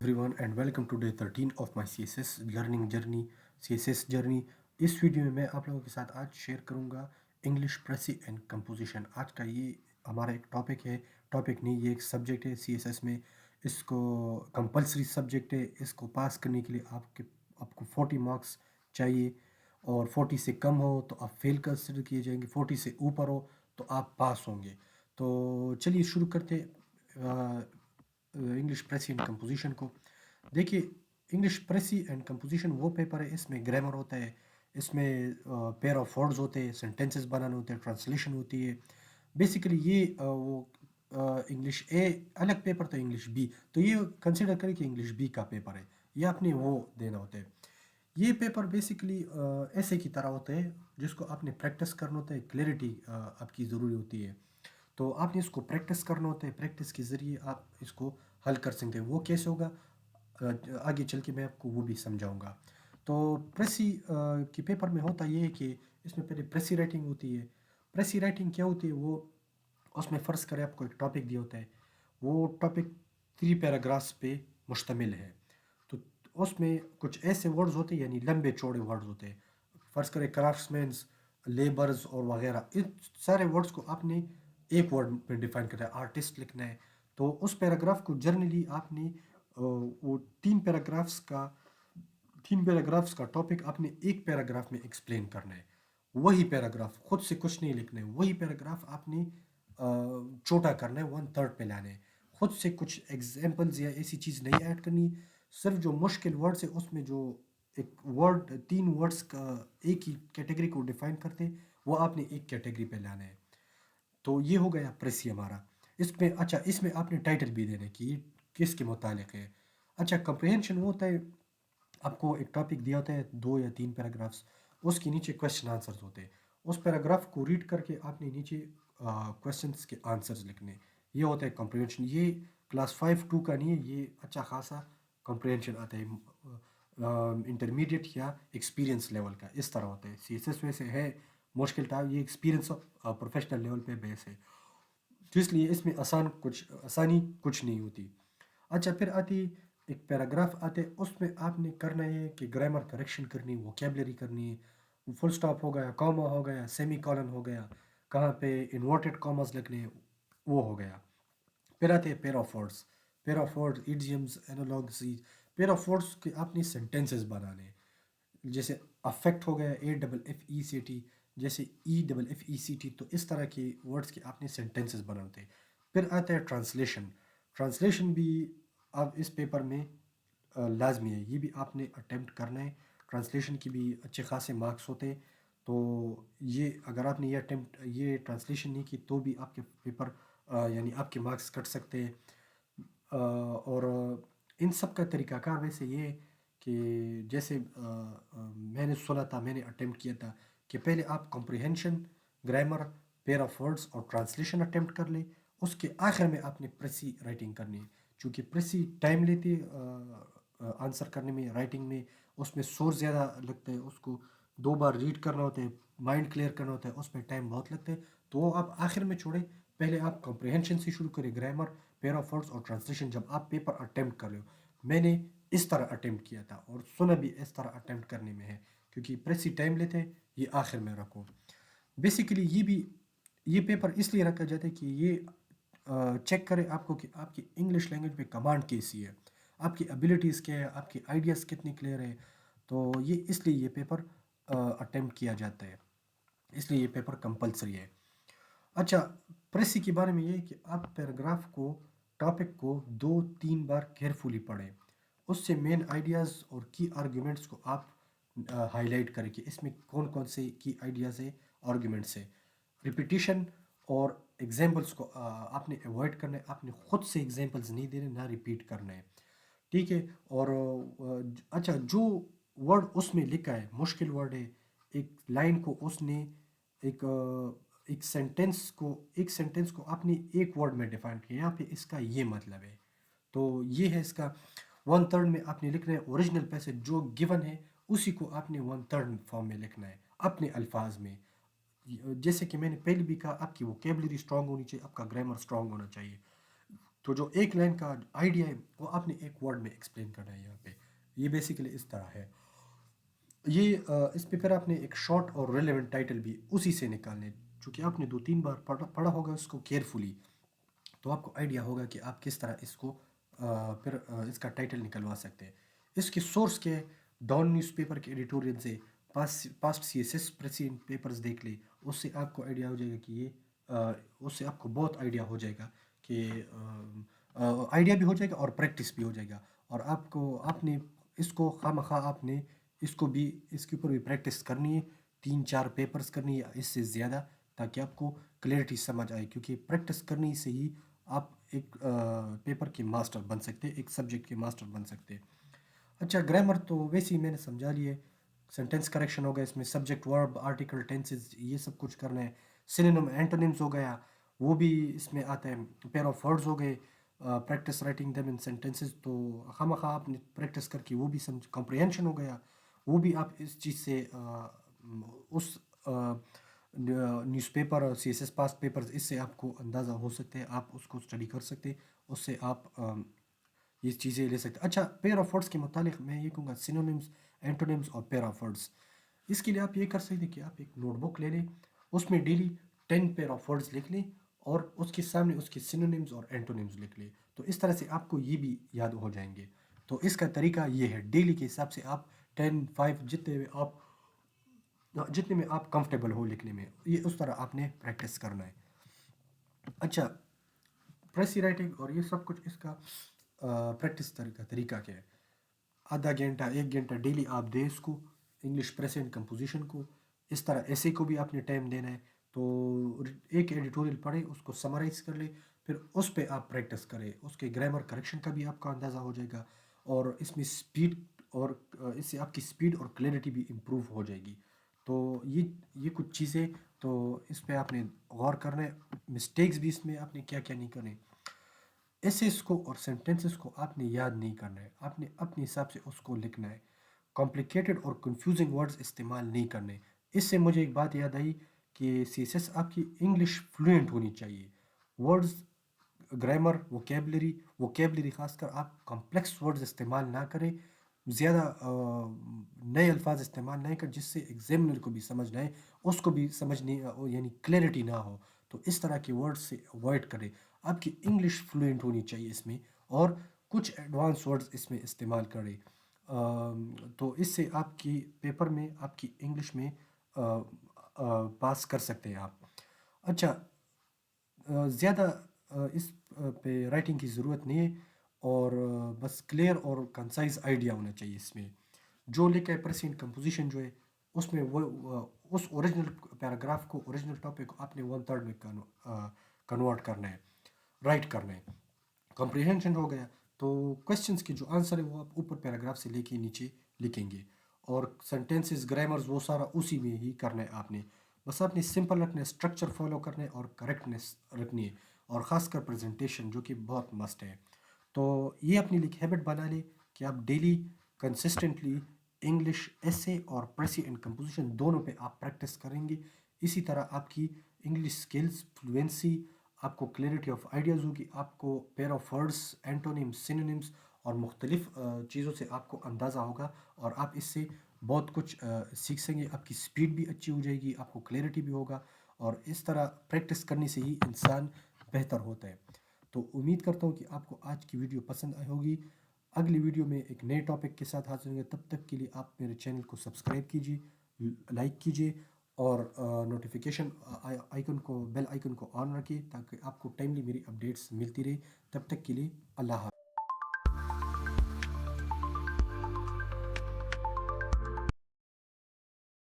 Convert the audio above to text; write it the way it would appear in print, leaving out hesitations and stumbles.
everyone and welcome to day 13 of my CSS learning journey CSS journey. इस video में मैं आप लोगों के साथ आज शेयर करूंगा इंग्लिश प्रेसी एंड कंपोजिशन. आज का ये हमारा एक टॉपिक है. टॉपिक नहीं, ये एक सब्जेक्ट है CSS में. इसको कंपलसरी सब्जेक्ट है. इसको पास करने के लिए आपको 40 मार्क्स चाहिए और 40 से कम हो तो आप फेल कंसिडर किए जाएंगे, 40 से ऊपर हो तो आप पास होंगे. तो चलिए शुरू करते इंग्लिश प्रेसी एंड कंपोजिशन को. देखिए, इंग्लिश प्रेसी एंड कंपोजिशन वो पेपर है, इसमें ग्रामर होता है, इसमें पेयर ऑफ वर्ड्स होते हैं, सेंटेंसेस बनाने होते हैं, ट्रांसलेशन होती है. बेसिकली ये वो इंग्लिश ए अलग पेपर था, इंग्लिश बी, तो ये कंसिडर करें कि इंग्लिश बी का पेपर है. ये आपने वो देना होता है. ये पेपर बेसिकली ऐसे की तरह होता है जिसको आपने प्रैक्टिस करना होता है. क्लैरिटी आपकी ज़रूरी होती है, तो आपने इसको प्रैक्टिस करना होता है. प्रैक्टिस के ज़रिए आप इसको हल कर सकते हैं. वो कैसे होगा आगे चल के मैं आपको वो भी समझाऊंगा. तो प्रेसी के पेपर में होता ये है कि इसमें पहले प्रेसी राइटिंग होती है. प्रेसी राइटिंग क्या होती है, वो उसमें फ़र्ज़ करें आपको एक टॉपिक दिया होता है. वो टॉपिक 3 पैराग्राफ्स पे मुश्तमिल है. तो उसमें कुछ ऐसे वर्ड्स होते हैं, यानी लंबे चौड़े वर्ड्स होते हैं. फ़र्ज़ करें क्राफ्ट्समैन्स, लेबर्स और वगैरह, इन सारे वर्ड्स को आपने एक वर्ड में डिफाइन करना है. आर्टिस्ट लिखना है तो उस पैराग्राफ को जर्नली आपने वो 3 पैराग्राफ्स का टॉपिक आपने एक पैराग्राफ में एक्सप्लेन करना है. वही पैराग्राफ, खुद से कुछ नहीं लिखना है, वही पैराग्राफ आपने छोटा करना है, 1/3 पे लाना है. खुद से कुछ एग्जाम्पल्स या ऐसी चीज़ नहीं ऐड करनी. सिर्फ जो मुश्किल वर्ड्स है उसमें जो एक वर्ड 3 वर्ड्स का एक ही कैटेगरी को डिफाइन करते हैं, वो आपने एक कैटेगरी पे लाना है. तो ये हो गया प्रेसी हमारा. इसमें अच्छा, इसमें आपने टाइटल भी देना है कि ये किसके मुतालिक है. अच्छा, कंप्रहेंशन वो होता है, आपको एक टॉपिक दिया होता है 2 या 3 पैराग्राफ्स, उसके नीचे क्वेश्चन आंसर्स होते हैं. उस पैराग्राफ को रीड करके आपने नीचे क्वेश्चंस के आंसर्स लिखने. ये होता है कंप्रहेंशन. ये क्लास 5-2 का नहीं है, ये अच्छा खासा कंप्रहेंशन आता है. इंटरमीडिएट या एक्सपीरियंस लेवल का इस तरह होता है. CSS वैसे है मुश्किल था, ये एक्सपीरियंस प्रोफेशनल लेवल पे बेस है, तो इसलिए इसमें आसानी कुछ नहीं होती. अच्छा, फिर आती एक पैराग्राफ आते, उसमें आपने करना है कि ग्रामर करेक्शन करनी, वोकेबलरी करनी है. फुल स्टॉप हो गया, कॉमा हो गया, सेमी कॉलन हो गया, कहाँ पे इन्वर्टेड कॉमास लगने, वो हो गया. फिर आते हैं pair of words. Pair of words, idioms, analogues. Pair of words के आपने सेंटेंसेस बनाने हैं. जैसे अफेक्ट हो गया, AFFECT, जैसे EFFECT, तो इस तरह के वर्ड्स के आपने सेंटेंसेस बनाते हैं. फिर आता है ट्रांसलेशन. ट्रांसलेशन भी अब इस पेपर में लाजमी है, ये भी आपने अटेम्प्ट करना है. ट्रांसलेशन की भी अच्छे खासे मार्क्स होते हैं. तो ये अगर आपने ये ट्रांसलेशन नहीं की तो भी आपके पेपर यानी आपके मार्क्स कट सकते हैं. और इन सब का तरीक़ाकार वैसे ये है कि जैसे मैंने सुना था, मैंने अटेम्प्ट किया था कि पहले आप comprehension, grammar, pair of words और ट्रांसलेशन अटेम्प्ट कर ले. उसके आखिर में आपने प्रेसी राइटिंग करनी है. चूँकि प्रेसी टाइम लेती है आंसर करने में, राइटिंग में उसमें सोर्स ज़्यादा लगता है, उसको 2 बार रीड करना होता है, माइंड क्लियर करना होता है, उसमें टाइम बहुत लगता है. तो वो आप आखिर में छोड़ें, पहले आप कॉम्प्रिहेंशन से शुरू करें, ग्रामर, पेयर ऑफ वर्ड्स और ट्रांसलेशन जब आप पेपर अटेम्प्ट कर रहे हो. मैंने इस तरह अटेम्प्ट किया था और सुना भी इस तरह अटेम्प्ट करने में है, क्योंकि प्रेसी टाइम लेते हैं. ये आखिर में रखो. बेसिकली ये पेपर इसलिए रखा जाता है कि ये चेक करे आपको कि आपकी इंग्लिश लैंग्वेज पे कमांड कैसी है, आपकी एबिलिटीज़ क्या है, आपकी आइडियाज़ कितनी क्लियर है. तो ये इसलिए ये पेपर अटेम्प्ट किया जाता है, इसलिए ये पेपर कंपलसरी है. अच्छा, प्रेसी के बारे में ये है कि आप पैराग्राफ को, टॉपिक को 2-3 बार केयरफुली पढ़ें. उससे मेन आइडियाज़ और की आर्ग्यूमेंट्स को आप हाईलाइट करें कि इसमें कौन कौन से की आइडियाज़ है, आर्ग्यूमेंट्स है. रिपीटिशन और एग्जांपल्स को आपने अवॉइड करना है. आपने ख़ुद से एग्जांपल्स नहीं देने, ना रिपीट करना है, ठीक है. और अच्छा, जो वर्ड उसमें लिखा है मुश्किल वर्ड है, एक लाइन को उसने एक एक सेंटेंस को आपने एक वर्ड में डिफाइन किया, यहाँ पे इसका ये मतलब है. तो ये है इसका. 1/3 में आपने लिखना है ओरिजिनल पैसेज जो गिवन है, उसी को आपने 1/3 फॉर्म में लिखना है अपने अल्फाज में. जैसे कि मैंने पहले भी कहा, आपकी वोकेबलरी स्ट्रांग होनी चाहिए, आपका ग्रामर स्ट्रांग होना चाहिए. تو جو ایک لائن کا آئیڈیا ہے وہ آپ نے ایک ورڈ میں ایکسپلین کرنا ہے یہاں پہ. یہ بیسیکلی اس طرح ہے. یہ اس پہ پھر آپ نے ایک شارٹ اور ریلیونٹ ٹائٹل بھی اسی سے نکالنے، چونکہ آپ نے 2-3 بار پڑھا ہوگا اس کو کیئرفلی، تو آپ کو آئیڈیا ہوگا کہ آپ کس طرح اس کو پھر اس کا ٹائٹل نکلوا سکتے ہیں. اس کے سورس کے ڈان نیوز پیپر کے ایڈیٹوریل سے past C S S president papers دیکھ لیں. اس سے آپ کو آئیڈیا ہو جائے گا کہ اس سے آپ کو بہت آئیڈیا ہو جائے گا کہ آئیڈیا بھی ہو جائے گا اور پریکٹس بھی ہو جائے گا. اور آپ نے اس کو خواہ آپ نے اس کو بھی اس کے اوپر بھی پریکٹس کرنی ہے، 3-4 پیپرز کرنی ہے یا اس سے زیادہ، تاکہ آپ کو کلیئرٹی سمجھ آئے. کیونکہ پریکٹس کرنی سے ہی آپ ایک پیپر کے ماسٹر بن سکتے ہیں، ایک سبجیکٹ کے ماسٹر بن سکتے ہیں. اچھا، گرامر تو ویسے ہی میں نے سمجھا لیے. سینٹینس کریکشن ہو گیا، اس میں سبجیکٹ ورب آرٹیکل ٹینسز یہ سب کچھ کرنا ہے. سینونیم اینٹونیمز ہو گیا، وہ بھی اس میں آتا ہے. پیر آف ورڈز ہو گئے، practice writing them in sentences, تو خواہ آپ نے پریکٹس کر کے وہ بھی سمجھ. کمپریہنشن ہو گیا، وہ بھی آپ اس چیز سے اس newspaper C S S past papers, اس سے آپ کو اندازہ ہو سکتے ہیں، آپ اس کو اسٹڈی کر سکتے ہیں، اس سے آپ یہ چیزیں لے سکتے ہیں. اچھا، پیر آف ورڈس کے متعلق میں یہ کہوں گا سینونیمز، اینٹونیمز اور پیر آف ورڈس. اس کے لیے آپ یہ کر سکتے ہیں کہ آپ ایک نوٹ بک لے لیں، اس میں ڈیلی 10 پیر آف ورڈس لکھ لیں اور اس کے سامنے اس کے سینونیمز اور اینٹونیمز لکھ لیں. تو اس طرح سے آپ کو یہ بھی یاد ہو جائیں گے. تو اس کا طریقہ یہ ہے، ڈیلی کے حساب سے آپ 10-5 جتنے میں آپ کمفرٹیبل ہو لکھنے میں، یہ اس طرح آپ نے پریکٹس کرنا ہے. اچھا، پریسی رائٹنگ اور یہ سب کچھ اس کا پریکٹس کا طریقہ کیا ہے؟ آدھا گھنٹہ 1 گھنٹہ ڈیلی آپ دیں اس کو، انگلش پریس اینڈ کمپوزیشن کو. اس طرح ایسے کو بھی آپ نے ٹائم دینا ہے. تو ایک ایڈیٹوریل پڑھیں، اس کو سمرائز کر لیں، پھر اس پہ آپ پریکٹس کریں. اس کے گرامر کریکشن کا بھی آپ کا اندازہ ہو جائے گا، اور اس میں سپیڈ اور اس سے آپ کی سپیڈ اور کلیئرٹی بھی امپروو ہو جائے گی. تو یہ کچھ چیزیں، تو اس پہ آپ نے غور کرنا ہے. مسٹیکس بھی اس میں آپ نے کیا کیا نہیں کرنے. ایسیز کو اور سینٹینسز کو آپ نے یاد نہیں کرنا ہے، آپ نے اپنے حساب سے اس کو لکھنا ہے. کمپلیکیٹڈ اور کنفیوزنگ ورڈز استعمال نہیں کرنے. اس سے مجھے ایک بات یاد آئی کہ سی ایس ایس آپ کی انگلش فلوئنٹ ہونی چاہیے. ورڈز، گرامر، ووکیبلری خاص کر آپ کمپلیکس ورڈز استعمال نہ کریں، زیادہ نئے الفاظ استعمال نہیں کریں جس سے ایگزامنر کو بھی سمجھ نہ آئے، اس کو بھی سمجھ نہیں یعنی کلیئرٹی نہ ہو. تو اس طرح کے ورڈ سے اوائڈ کریں. آپ کی انگلش فلوئنٹ ہونی چاہیے اس میں، اور کچھ ایڈوانس ورڈز اس میں استعمال کریں. تو اس سے آپ کی پیپر میں آپ کی انگلش میں پاس کر سکتے ہیں آپ. اچھا، زیادہ اس پہ رائٹنگ کی ضرورت نہیں ہے، اور بس کلیئر اور کنسائز آئیڈیا ہونا چاہیے اس میں. جو لکھا ہے پریسنٹ کمپوزیشن جو ہے، اس میں وہ اس اوریجنل پیراگراف کو، اوریجنل ٹاپک کو آپ نے 1/3 میں کنورٹ کرنا ہے، رائٹ کرنا ہے. کمپریہنشن ہو گیا، تو کوشچنس کے جو آنسر ہے وہ آپ اوپر پیراگراف سے لے کے نیچے لکھیں گے. اور سینٹینسز، گرامرز، وہ سارا اسی میں ہی کرنا ہے آپ نے. بس آپ نے سمپل رکھنا ہے، اسٹرکچر فالو کرنا ہے اور کریکٹنیس رکھنی ہے، اور خاص کر پریزنٹیشن جو کہ بہت مسٹ ہے. تو یہ اپنی ایک ہیبٹ بنا لیں کہ آپ ڈیلی کنسسٹنٹلی انگلش ایسے اور پریسی اینڈ کمپوزیشن دونوں پہ آپ پریکٹس کریں گے. اسی طرح آپ کی انگلش سکلز، فلوئنسی، آپ کو کلیئرٹی آف آئیڈیاز ہوگی، آپ کو پیر آف ورڈس، اینٹونیمز، سینونیمز اور مختلف چیزوں سے آپ کو اندازہ ہوگا، اور آپ اس سے بہت کچھ سیکھ سکیں گے. آپ کی سپیڈ بھی اچھی ہو جائے گی، آپ کو کلیئرٹی بھی ہوگا، اور اس طرح پریکٹس کرنے سے ہی انسان بہتر ہوتا ہے. تو امید کرتا ہوں کہ آپ کو آج کی ویڈیو پسند آئی ہوگی. اگلی ویڈیو میں ایک نئے ٹاپک کے ساتھ حاضر ہوں گے. تب تک کے لیے آپ میرے چینل کو سبسکرائب کیجیے، لائک کیجیے، اور نوٹیفیکیشن آئیکن کو، بیل آئیکن کو آن رکھیے، تاکہ آپ کو ٹائملی میری اپڈیٹس ملتی رہے. تب تک کے لیے اللہ حافظ.